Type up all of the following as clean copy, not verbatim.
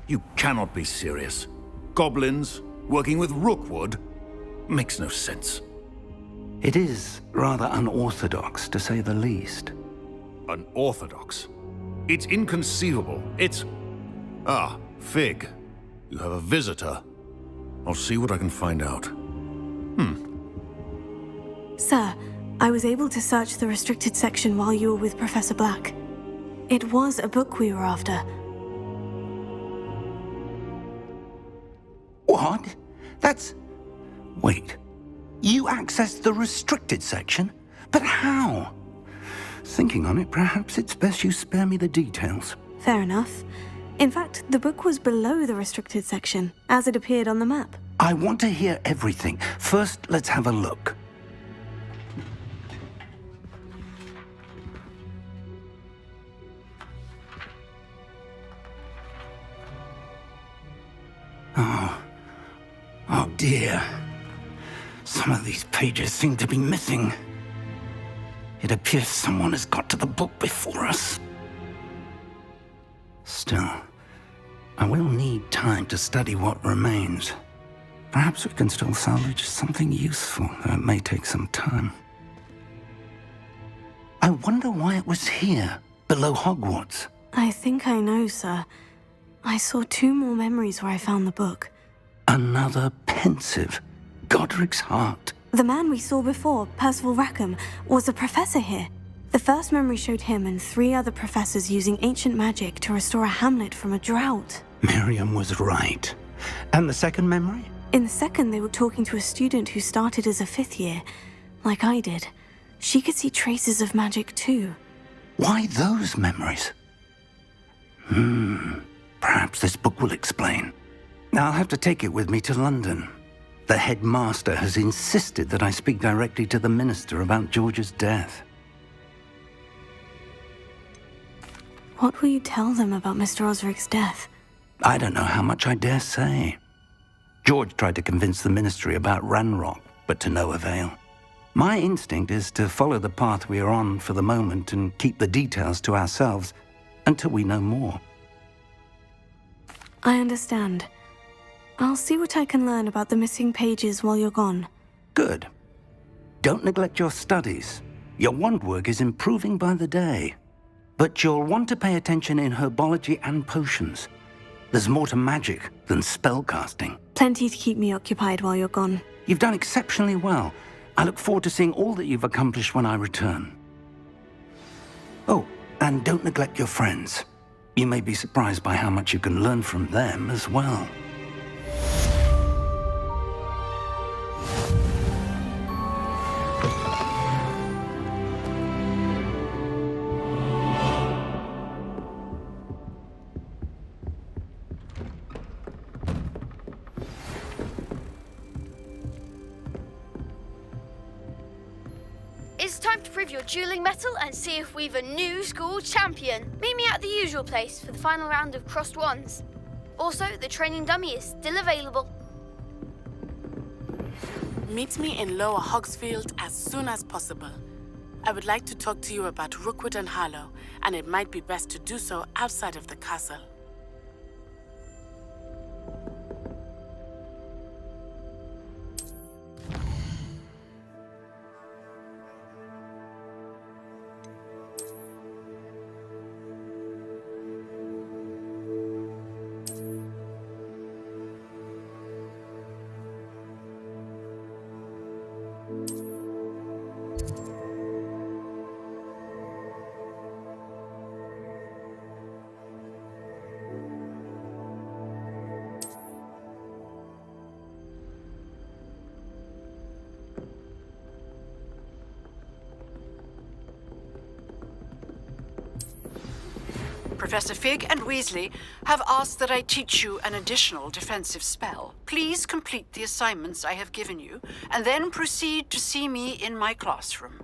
You cannot be serious. Goblins working with Rookwood? Makes no sense. It is rather unorthodox, to say the least. Unorthodox? It's inconceivable. It's... Ah, Fig. You have a visitor. I'll see what I can find out. Sir, I was able to search the restricted section while you were with Professor Black. It was a book we were after. What? That's... Wait. You accessed the restricted section? But how? Thinking on it, perhaps it's best you spare me the details. Fair enough. In fact, the book was below the restricted section, as it appeared on the map. I want to hear everything. First, let's have a look. Oh dear. Some of these pages seem to be missing. It appears someone has got to the book before us. Still, I will need time to study what remains. Perhaps we can still salvage something useful, though it may take some time. I wonder why it was here, below Hogwarts. I think I know, sir. I saw 2 more memories where I found the book. Another pensive. Godric's heart. The man we saw before, Percival Rackham, was a professor here. The first memory showed him and 3 other professors using ancient magic to restore a hamlet from a drought. Miriam was right. And the second memory? In the second, they were talking to a student who started as a 5th year, like I did. She could see traces of magic too. Why those memories? Perhaps this book will explain. I'll have to take it with me to London. The headmaster has insisted that I speak directly to the minister about George's death. What will you tell them about Mr. Osric's death? I don't know how much I dare say. George tried to convince the ministry about Ranrock, but to no avail. My instinct is to follow the path we are on for the moment and keep the details to ourselves until we know more. I understand. I'll see what I can learn about the missing pages while you're gone. Good. Don't neglect your studies. Your wand work is improving by the day. But you'll want to pay attention in herbology and potions. There's more to magic than spellcasting. Plenty to keep me occupied while you're gone. You've done exceptionally well. I look forward to seeing all that you've accomplished when I return. Oh, and don't neglect your friends. You may be surprised by how much you can learn from them as well. It's time to prove your dueling mettle and see if we've a new school champion. Meet me at the usual place for the final round of crossed wands. Also, the training dummy is still available. Meet me in Lower Hogsfield as soon as possible. I would like to talk to you about Rookwood and Harlow, and it might be best to do so outside of the castle. Professor Fig and Weasley have asked that I teach you an additional defensive spell. Please complete the assignments I have given you, and then proceed to see me in my classroom.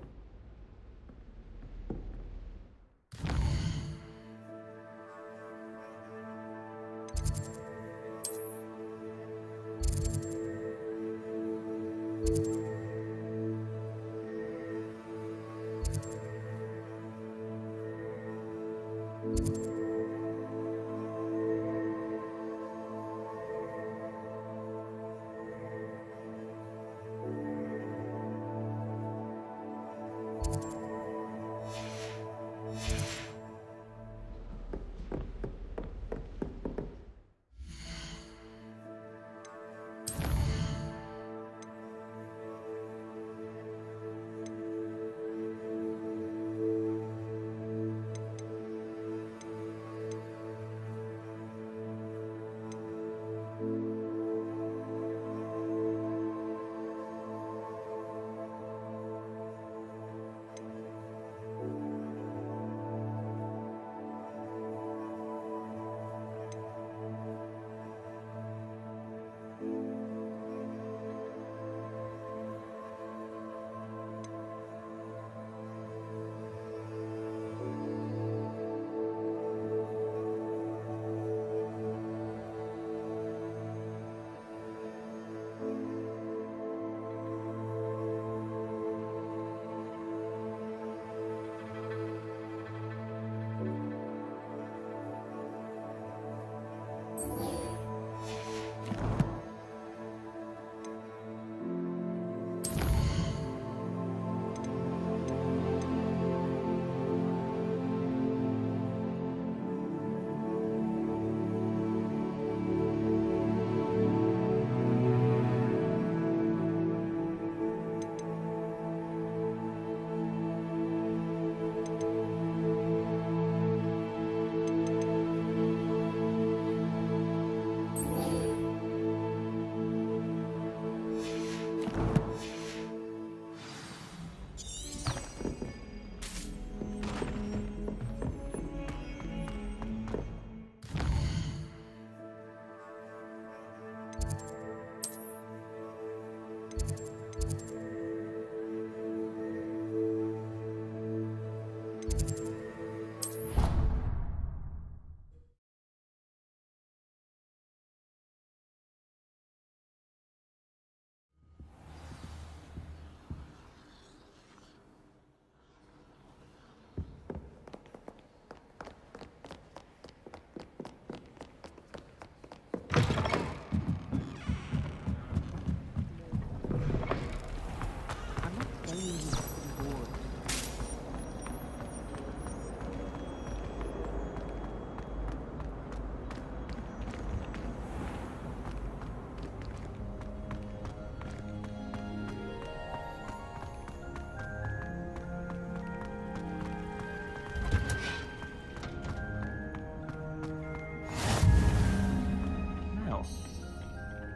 now?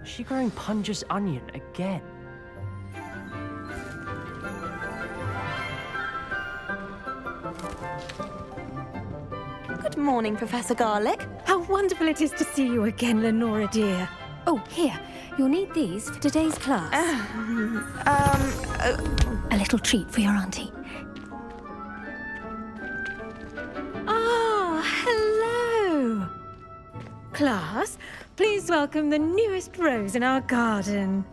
Is she growing Punja's onion again? Good morning, Professor Garlick. How wonderful it is to see you again, Lenora dear. Oh, here. You'll need these for today's class. A little treat for your auntie. Ah, hello. Class, please welcome the newest rose in our garden.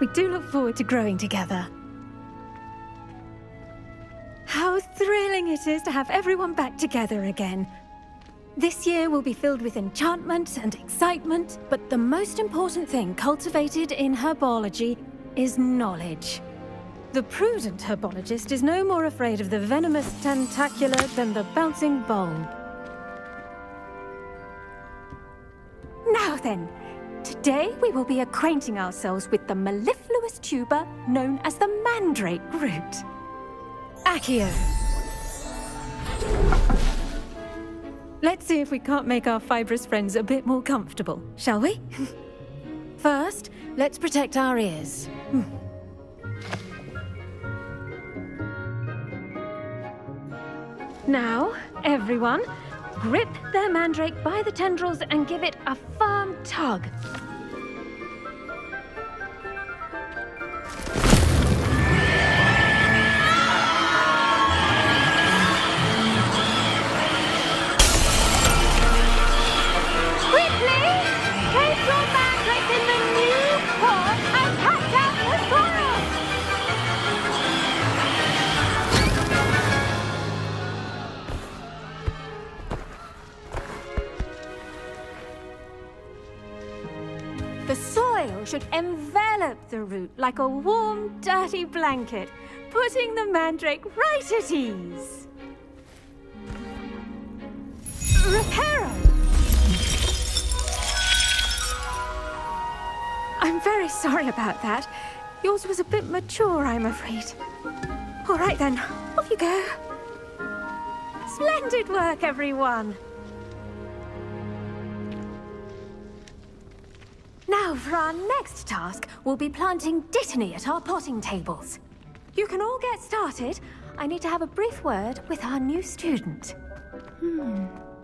We do look forward to growing together. How thrilling it is to have everyone back together again. This year will be filled with enchantment and excitement, but the most important thing cultivated in herbology is knowledge. The prudent herbologist is no more afraid of the venomous tentacular than the bouncing bulb. Now then, today we will be acquainting ourselves with the mellifluous tuber known as the mandrake root. Accio. Let's see if we can't make our fibrous friends a bit more comfortable, shall we? First, let's protect our ears. Now, everyone, grip their mandrake by the tendrils and give it a firm tug. The soil should envelop the root like a warm, dirty blanket, putting the mandrake right at ease. Reparo! I'm very sorry about that. Yours was a bit mature, I'm afraid. All right then, off you go. Splendid work, everyone. Now, for our next task, we'll be planting dittany at our potting tables. You can all get started. I need to have a brief word with our new student.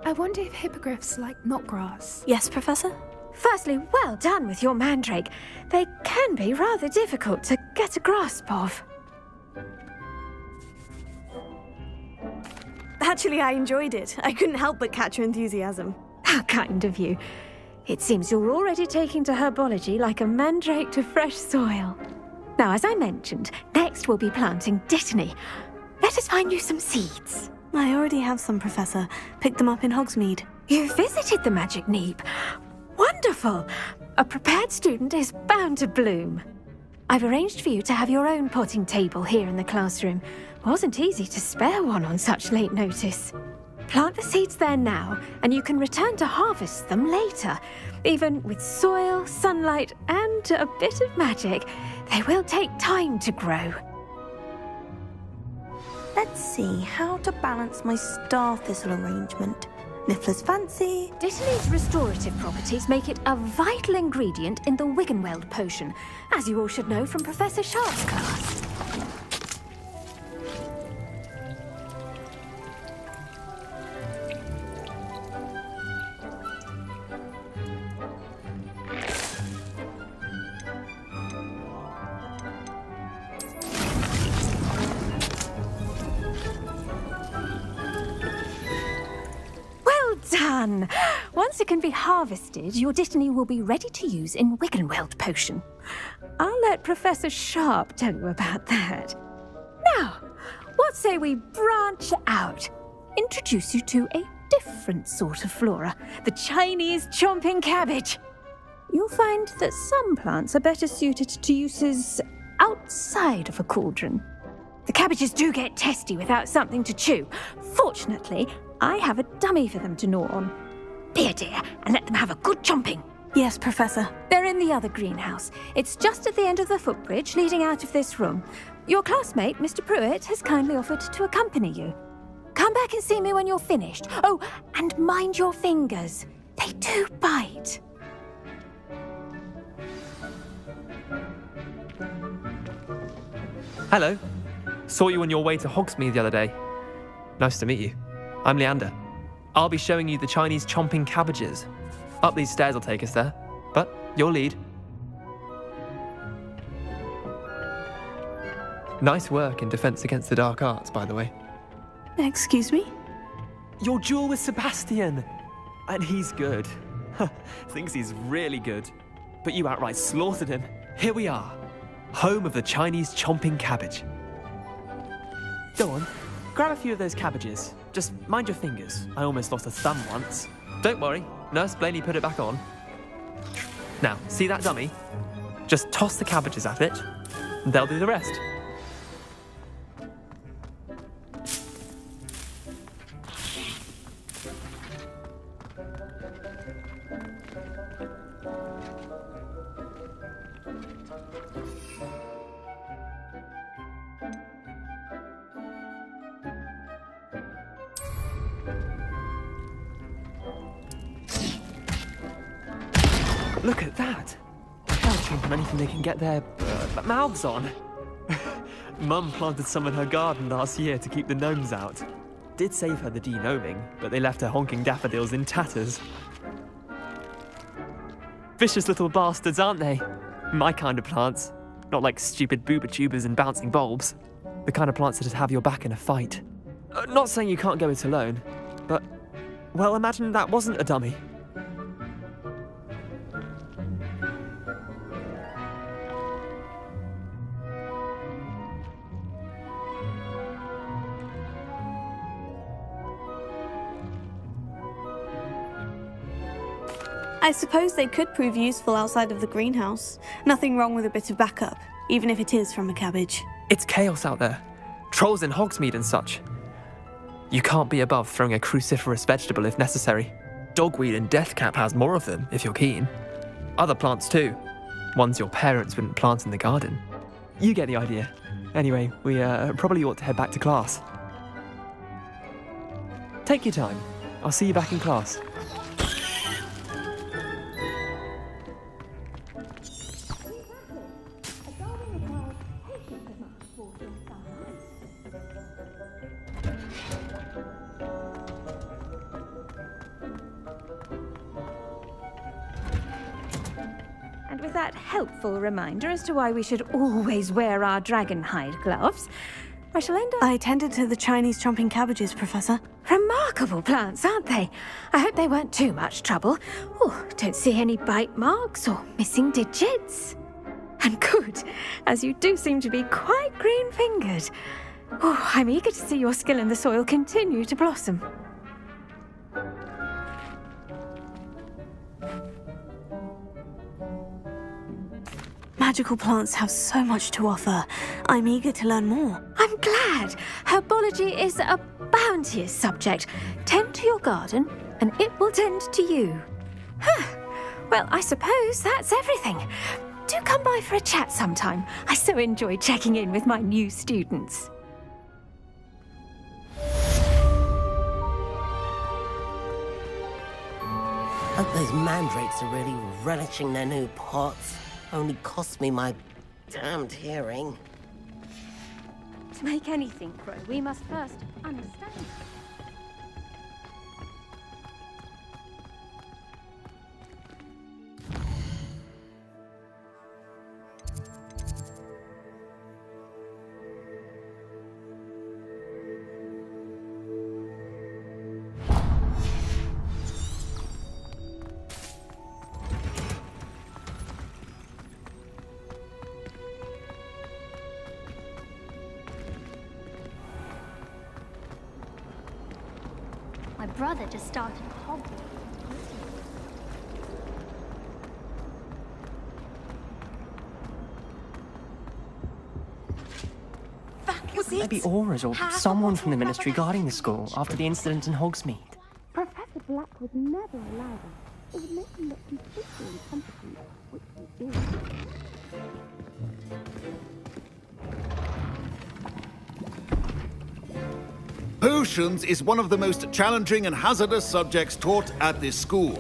I wonder if hippogriffs like knotgrass. Yes, Professor? Firstly, well done with your mandrake. They can be rather difficult to get a grasp of. Actually, I enjoyed it. I couldn't help but catch your enthusiasm. How kind of you. It seems you're already taking to herbology like a mandrake to fresh soil. Now, as I mentioned, next we'll be planting dittany. Let us find you some seeds. I already have some, Professor. Picked them up in Hogsmeade. You visited the Magic Neep. Wonderful! A prepared student is bound to bloom. I've arranged for you to have your own potting table here in the classroom. Wasn't easy to spare one on such late notice. Plant the seeds there now, and you can return to harvest them later. Even with soil, sunlight, and a bit of magic, they will take time to grow. Let's see how to balance my star thistle arrangement. Niffler's fancy. Dittany's restorative properties make it a vital ingredient in the Wiggenweld potion, as you all should know from Professor Sharp's class. Done! Once it can be harvested, your dittany will be ready to use in Wiggenweld potion. I'll let Professor Sharp tell you about that. Now, what say we branch out? Introduce you to a different sort of flora, the Chinese chomping cabbage. You'll find that some plants are better suited to uses outside of a cauldron. The cabbages do get testy without something to chew. Fortunately, I have a dummy for them to gnaw on. Be a dear and let them have a good chomping. Yes, Professor. They're in the other greenhouse. It's just at the end of the footbridge leading out of this room. Your classmate, Mr. Pruitt, has kindly offered to accompany you. Come back and see me when you're finished. Oh, and mind your fingers. They They do bite. Hello. Saw you on your way to Hogsmeade the other day. Nice to meet you. I'm Leander. I'll be showing you the Chinese chomping cabbages. Up these stairs will take us there, but your lead. Nice work in Defense Against the Dark Arts, by the way. Excuse me? Your duel with Sebastian! And he's good. Thinks he's really good. But you outright slaughtered him. Here we are. Home of the Chinese chomping cabbage. Go on, grab a few of those cabbages. Just mind your fingers. I almost lost a thumb once. Don't worry, Nurse Blaney put it back on. Now, see that dummy? Just toss the cabbages at it, and they'll do the rest. Look at that! They'll chomp on anything they can get their mouths on. Mum planted some in her garden last year to keep the gnomes out. Did save her the de-gnoming, but they left her honking daffodils in tatters. Vicious little bastards, aren't they? My kind of plants. Not like stupid booba tubers and bouncing bulbs. The kind of plants that'd have your back in a fight. Not saying you can't go it alone, but, well, imagine that wasn't a dummy. I suppose they could prove useful outside of the greenhouse. Nothing wrong with a bit of backup, even if it is from a cabbage. It's chaos out there. Trolls in Hogsmeade and such. You can't be above throwing a cruciferous vegetable if necessary. Dogweed and deathcap has more of them, if you're keen. Other plants too. Ones your parents wouldn't plant in the garden. You get the idea. Anyway, we probably ought to head back to class. Take your time. I'll see you back in class. And with that helpful reminder as to why we should always wear our dragon hide gloves, I shall end up... I tended to the Chinese chomping cabbages, Professor. Remarkable plants, aren't they? I hope they weren't too much trouble. Oh, don't see any bite marks or missing digits. And good, as you do seem to be quite green-fingered. Oh, I'm eager to see your skill in the soil continue to blossom. Magical plants have so much to offer. I'm eager to learn more. I'm glad. Herbology is a bounteous subject. Tend to your garden, and it will tend to you. Well, I suppose that's everything. Do come by for a chat sometime. I so enjoy checking in with my new students. Hope those mandrakes are really relishing their new pots. Only cost me my damned hearing. To make anything grow, we must first understand. My brother just started Hogwarts. Maybe Aura's or someone from the Ministry guarding the school after the incident in Hogsmeade. Professor Black would never allow them. It would make them look completely incompetent, which he is. Potions is one of the most challenging and hazardous subjects taught at this school.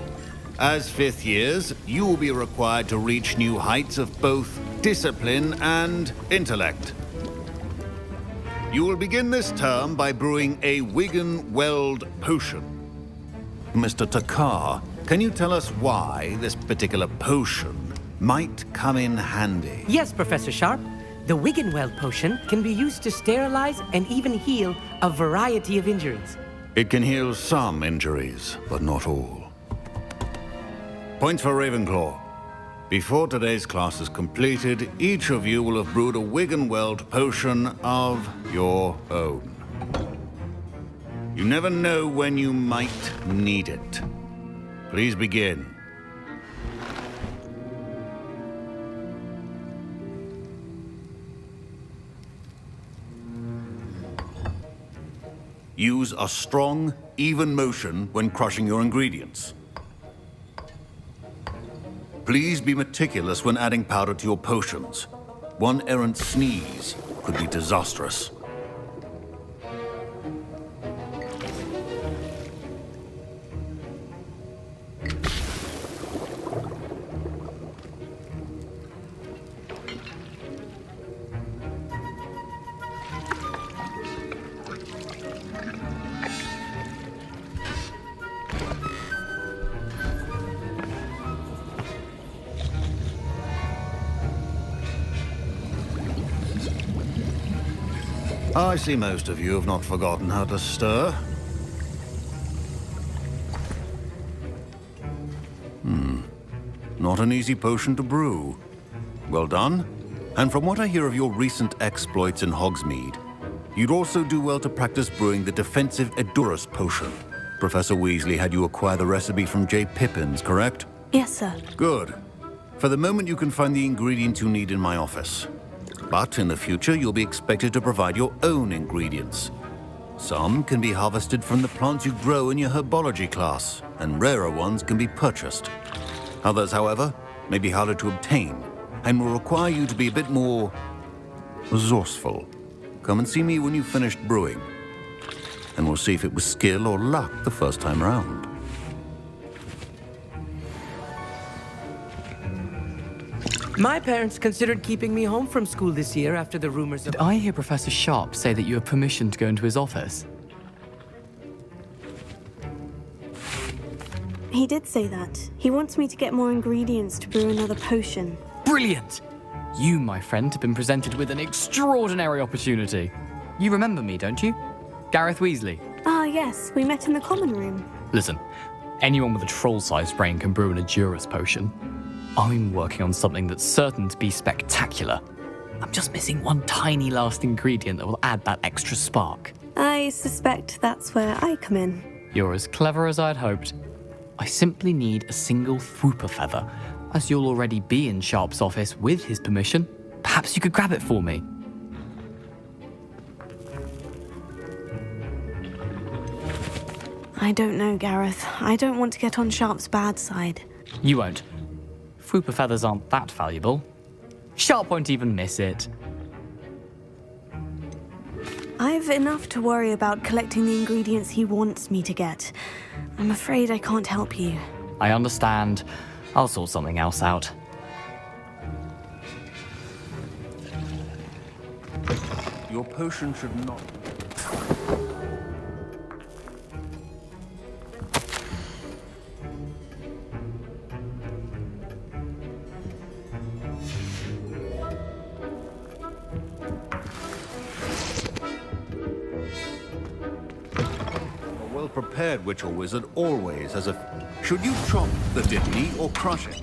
As fifth years, you will be required to reach new heights of both discipline and intellect. You will begin this term by brewing a Wiggenweld potion. Mr. Takar, can you tell us why this particular potion might come in handy? Yes, Professor Sharp. The Wiggenweld potion can be used to sterilize and even heal a variety of injuries. It can heal some injuries, but not all. Points for Ravenclaw. Before today's class is completed, each of you will have brewed a Wiggenweld potion of your own. You never know when you might need it. Please begin. Use a strong, even motion when crushing your ingredients. Please be meticulous when adding powder to your potions. One errant sneeze could be disastrous. I see most of you have not forgotten how to stir. Not an easy potion to brew. Well done. And from what I hear of your recent exploits in Hogsmeade, you'd also do well to practice brewing the defensive Edurus potion. Professor Weasley had you acquire the recipe from J. Pippin's, correct? Yes, sir. Good. For the moment, you can find the ingredients you need in my office. But in the future, you'll be expected to provide your own ingredients. Some can be harvested from the plants you grow in your herbology class, and rarer ones can be purchased. Others, however, may be harder to obtain, and will require you to be a bit more resourceful. Come and see me when you've finished brewing, and we'll see if it was skill or luck the first time round. My parents considered keeping me home from school this year after the rumors of... Did I hear Professor Sharp say that you have permission to go into his office? He did say that. He wants me to get more ingredients to brew another potion. Brilliant! You, my friend, have been presented with an extraordinary opportunity. You remember me, don't you? Gareth Weasley. Ah, yes. We met in the common room. Listen, anyone with a troll-sized brain can brew an Edurus potion. I'm working on something that's certain to be spectacular. I'm just missing one tiny last ingredient that will add that extra spark. I suspect that's where I come in. You're as clever as I'd hoped. I simply need a single Whooper feather. As you'll already be in Sharp's office with his permission, perhaps you could grab it for me. I don't know, Gareth. I don't want to get on Sharp's bad side. You won't. Whooper feathers aren't that valuable. Sharp won't even miss it. I've enough to worry about collecting the ingredients he wants me to get. I'm afraid I can't help you. I understand. I'll sort something else out. Your potion should not... Prepared witch or wizard always has a... Should you chop the dittany or crush it?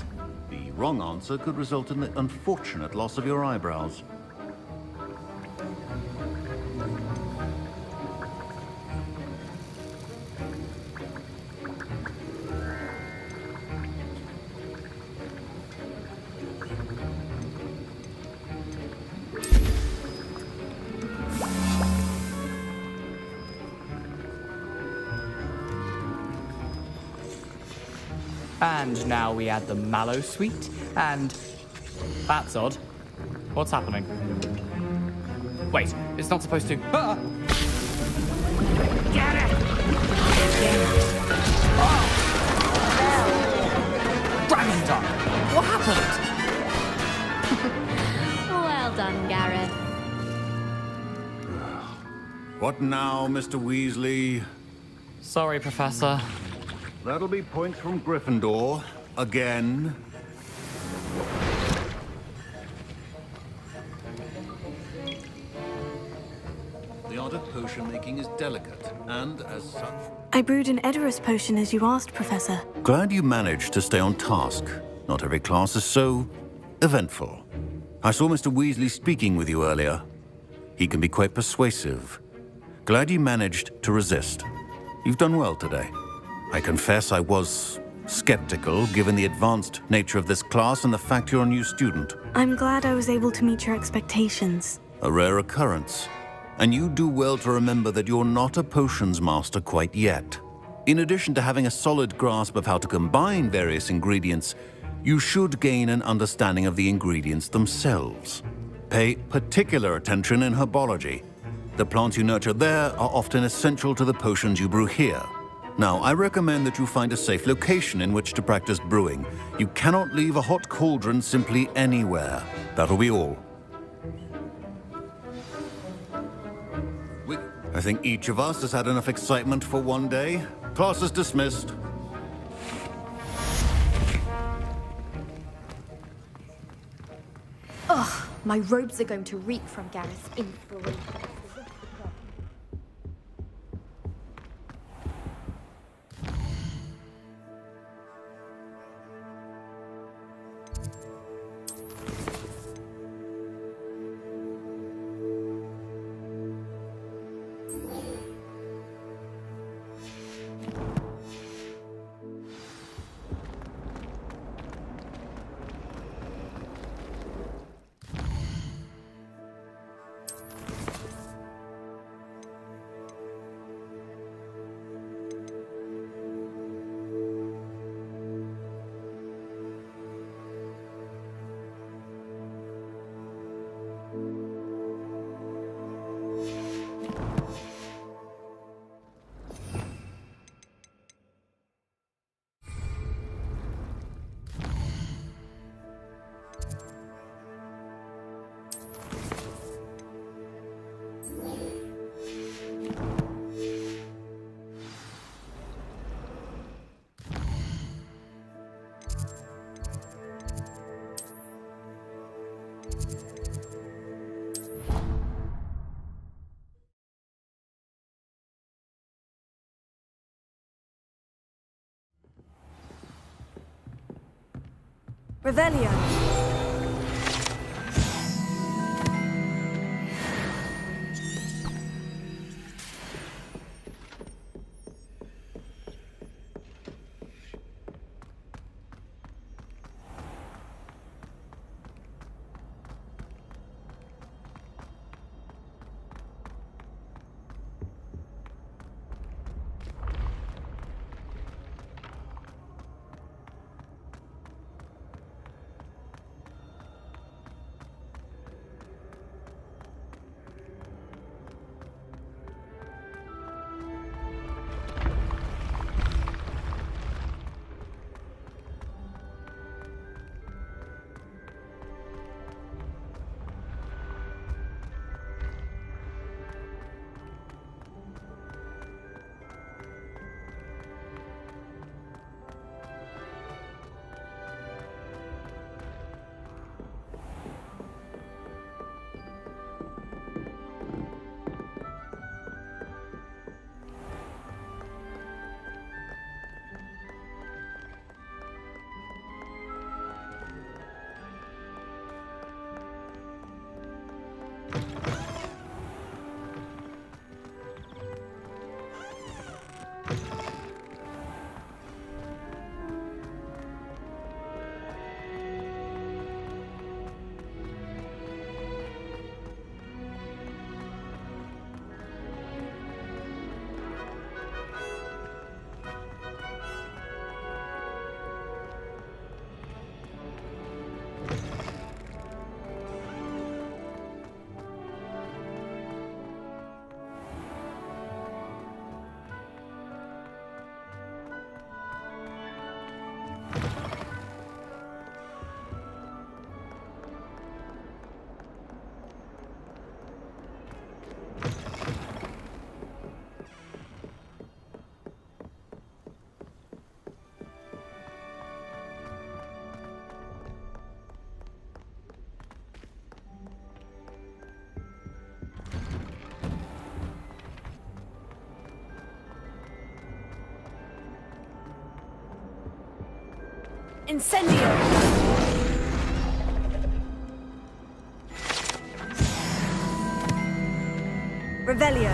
The wrong answer could result in the unfortunate loss of your eyebrows. And now we add the mallow sweet, and... That's odd. What's happening? Wait, it's not supposed to... Ah! Get it! Excellent. Well done, Gareth. What now, Mr. Weasley? Sorry, Professor. That'll be points from Gryffindor. Again. The art of potion making is delicate, and as such... I brewed an Edorus potion as you asked, Professor. Glad you managed to stay on task. Not every class is so... eventful. I saw Mr. Weasley speaking with you earlier. He can be quite persuasive. Glad you managed to resist. You've done well today. I confess I was skeptical, given the advanced nature of this class and the fact you're a new student. I'm glad I was able to meet your expectations. A rare occurrence. And you do well to remember that you're not a potions master quite yet. In addition to having a solid grasp of how to combine various ingredients, you should gain an understanding of the ingredients themselves. Pay particular attention in herbology. The plants you nurture there are often essential to the potions you brew here. Now, I recommend that you find a safe location in which to practice brewing. You cannot leave a hot cauldron simply anywhere. That'll be all. I think each of us has had enough excitement for one day. Class is dismissed. Ugh, my robes are going to reek from Gareth's inspiration. Revelio. Incendio! Revelio.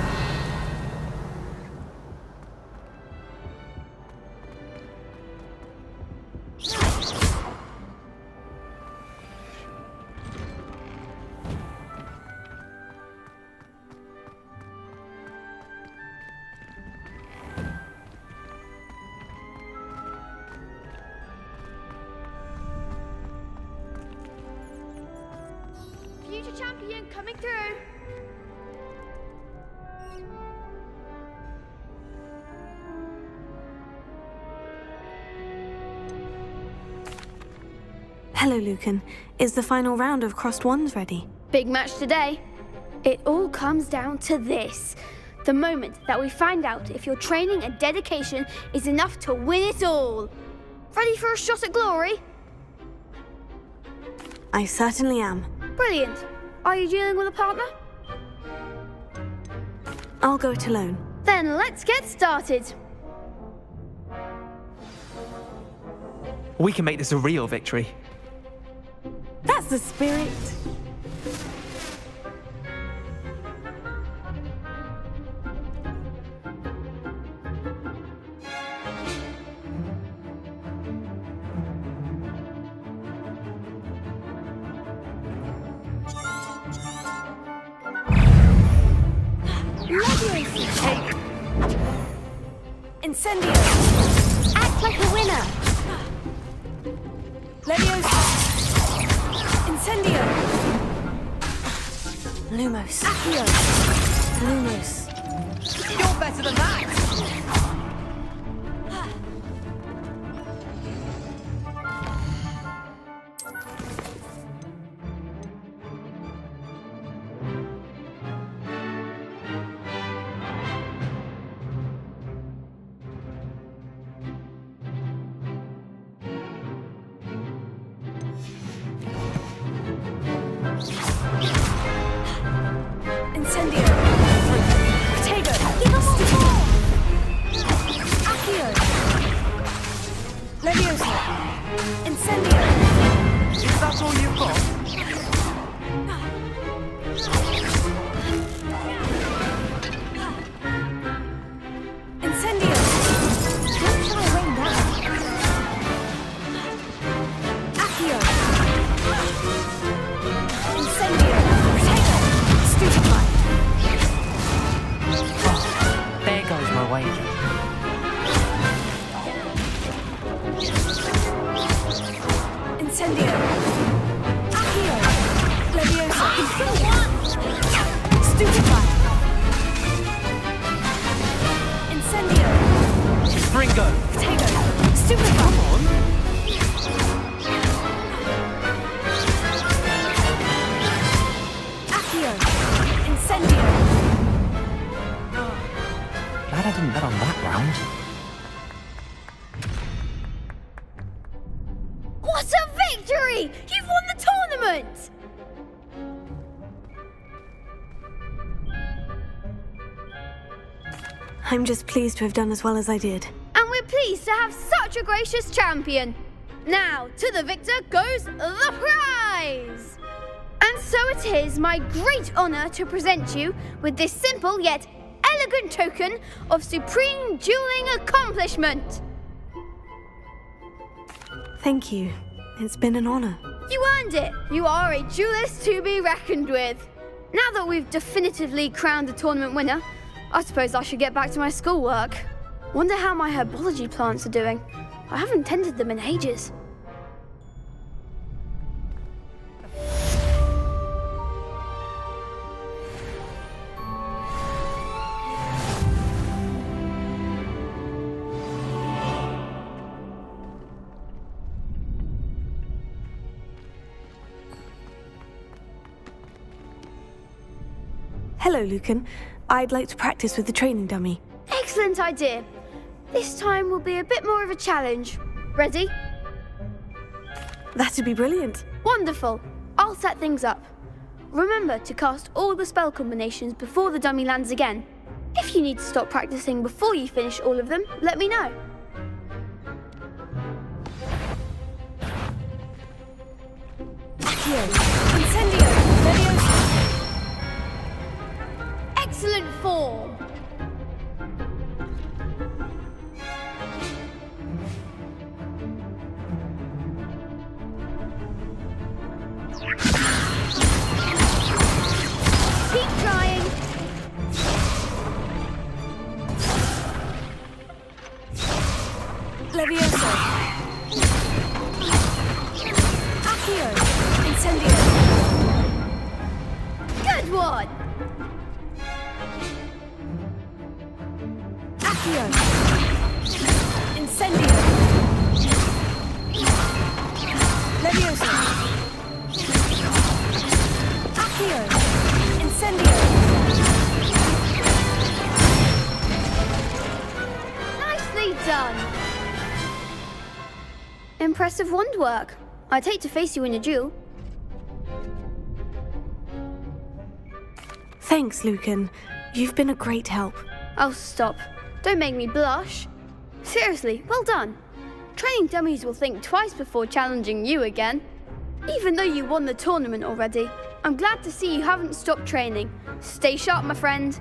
Future champion coming through. Hello, Lucan. Is the final round of Crossed Wands ready? Big match today. It all comes down to this. The moment that we find out if your training and dedication is enough to win it all. Ready for a shot at glory? I certainly am. Brilliant. Are you dealing with a partner? I'll go it alone. Then let's get started. We can make this a real victory. That's the spirit. Incendio! Act like a winner. Leviosa! Incendio! Lumos. Accio. Lumos. You're better than that! Incendio! Protego! Give us more! Accio! Leviosa! Incendio! Is that all you've got? Incendio! Don't try to rain down. Accio! Incendio! Protego! Stupefy! There goes my wager. Incendio! Accio! Leviosa! Stupefy! Incendio! Ringo! Protego! Stupefy! Come on! Accio! Incendio! Glad I didn't bet on that round. What a victory! You've won the tournament! I'm just pleased to have done as well as I did. And we're pleased to have such a gracious champion. Now, to the victor goes the prize! And so it is my great honour to present you with this simple yet elegant token of supreme dueling accomplishment. Thank you. It's been an honor. You earned it. You are a duelist to be reckoned with. Now that we've definitively crowned the tournament winner, I suppose I should get back to my schoolwork. Wonder how my herbology plants are doing. I haven't tended them in ages. Hello, Lucan. I'd like to practice with the training dummy. Excellent idea. This time will be a bit more of a challenge. Ready? That'd be brilliant. Wonderful. I'll set things up. Remember to cast all the spell combinations before the dummy lands again. If you need to stop practicing before you finish all of them, let me know. Accio! Incendio! Leviosa! Excellent form! Keep trying! Leviosa! Accio! Incendio! Good one! Accio! Incendio! Leviosa! Accio! Incendio! Nicely done! Impressive wand work. I'd hate to face you in a duel. Thanks, Lucan. You've been a great help. Oh, stop. Don't make me blush. Seriously, well done. Training dummies will think twice before challenging you again. Even though you won the tournament already, I'm glad to see you haven't stopped training. Stay sharp, my friend.